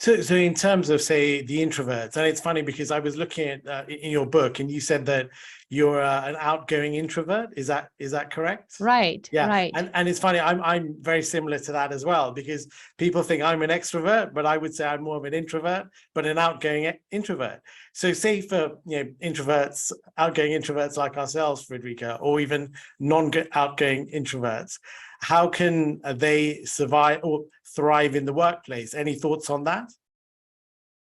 So in terms of, say, the introverts, and it's funny because I was looking at in your book, and you said that you're an outgoing introvert. Is that correct? Right. Yeah, Right. and it's funny. I'm very similar to that as well, because people think I'm an extrovert, but I would say I'm more of an introvert, but an outgoing introvert. So, say for introverts, outgoing introverts like ourselves, Friederike, or even non-outgoing introverts, how can they survive or thrive in the workplace? Any thoughts on that?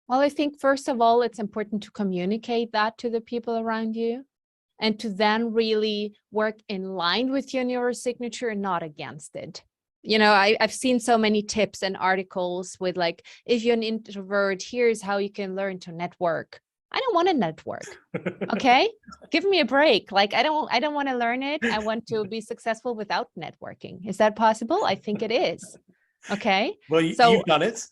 Well, I think first of all, it's important to communicate that to the people around you, and to then really work in line with your neurosignature and not against it. I've seen so many tips and articles with like, if you're an introvert, here's how you can learn to network. I don't want to network. Okay. Give me a break. Like, I don't want to learn it. I want to be successful without networking. Is that possible? I think it is. Okay. Well, you've done it.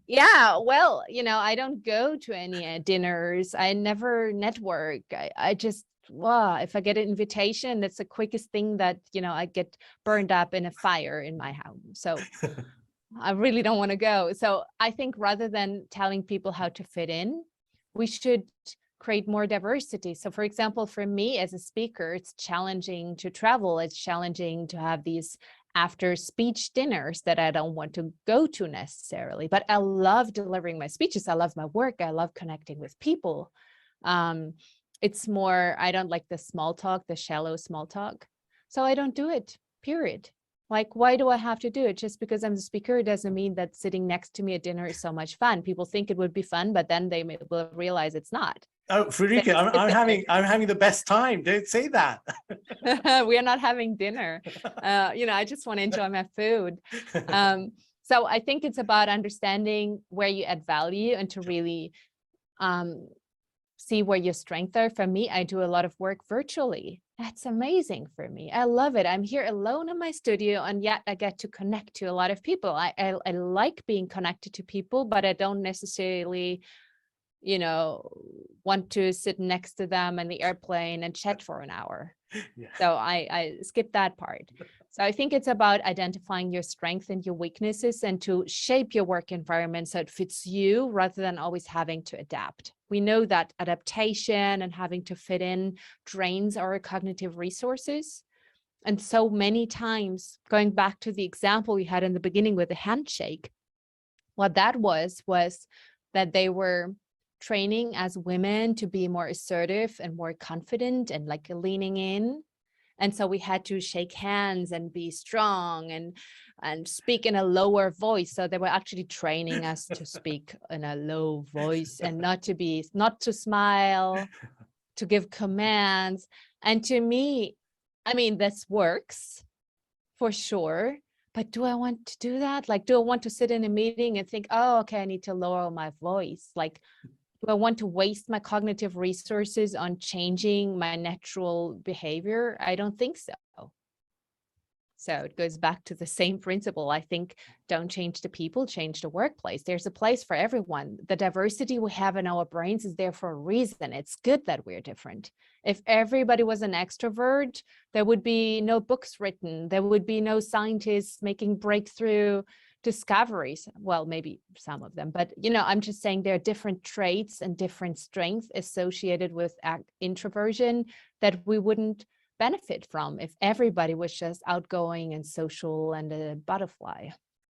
Yeah, well, I don't go to any dinners. I never network. I just, if I get an invitation, that's the quickest thing that, I get burned up in a fire in my house. So I really don't want to go. So I think rather than telling people how to fit in, we should create more diversity. So for example, for me as a speaker, it's challenging to travel. It's challenging to have these after speech dinners that I don't want to go to necessarily, but I love delivering my speeches. I love my work. I love connecting with people. It's more, I don't like the small talk, the shallow small talk. So I don't do it, period. Like, why do I have to do it? Just because I'm the speaker doesn't mean that sitting next to me at dinner is so much fun. People think it would be fun, but then they will realize it's not. Oh, Friederike, I'm having the best time. Don't say that. We are not having dinner. I just want to enjoy my food. So I think it's about understanding where you add value and to really see where your strengths are. For me, I do a lot of work virtually. That's amazing for me. I love it. I'm here alone in my studio, and yet I get to connect to a lot of people. I like being connected to people, but I don't necessarily, want to sit next to them in the airplane and chat for an hour. Yeah. So I skip that part. So I think it's about identifying your strengths and your weaknesses and to shape your work environment so it fits you rather than always having to adapt. We know that adaptation and having to fit in drains our cognitive resources. And so many times, going back to the example we had in the beginning with the handshake, what that was that they were training as women to be more assertive and more confident and like leaning in. And so we had to shake hands and be strong and speak in a lower voice. So they were actually training us to speak in a low voice and not to smile, to give commands. And to me, I mean, this works for sure. But do I want to do that? Like, do I want to sit in a meeting and think, oh, okay, I need to lower my voice? Like, do I want to waste my cognitive resources on changing my natural behavior? I don't think so. So it goes back to the same principle. I think don't change the people, change the workplace. There's a place for everyone. The diversity we have in our brains is there for a reason. It's good that we're different. If everybody was an extrovert, there would be no books written. There would be no scientists making breakthrough discoveries. Well, maybe some of them, but I'm just saying there are different traits and different strengths associated with introversion that we wouldn't benefit from if everybody was just outgoing and social and a butterfly.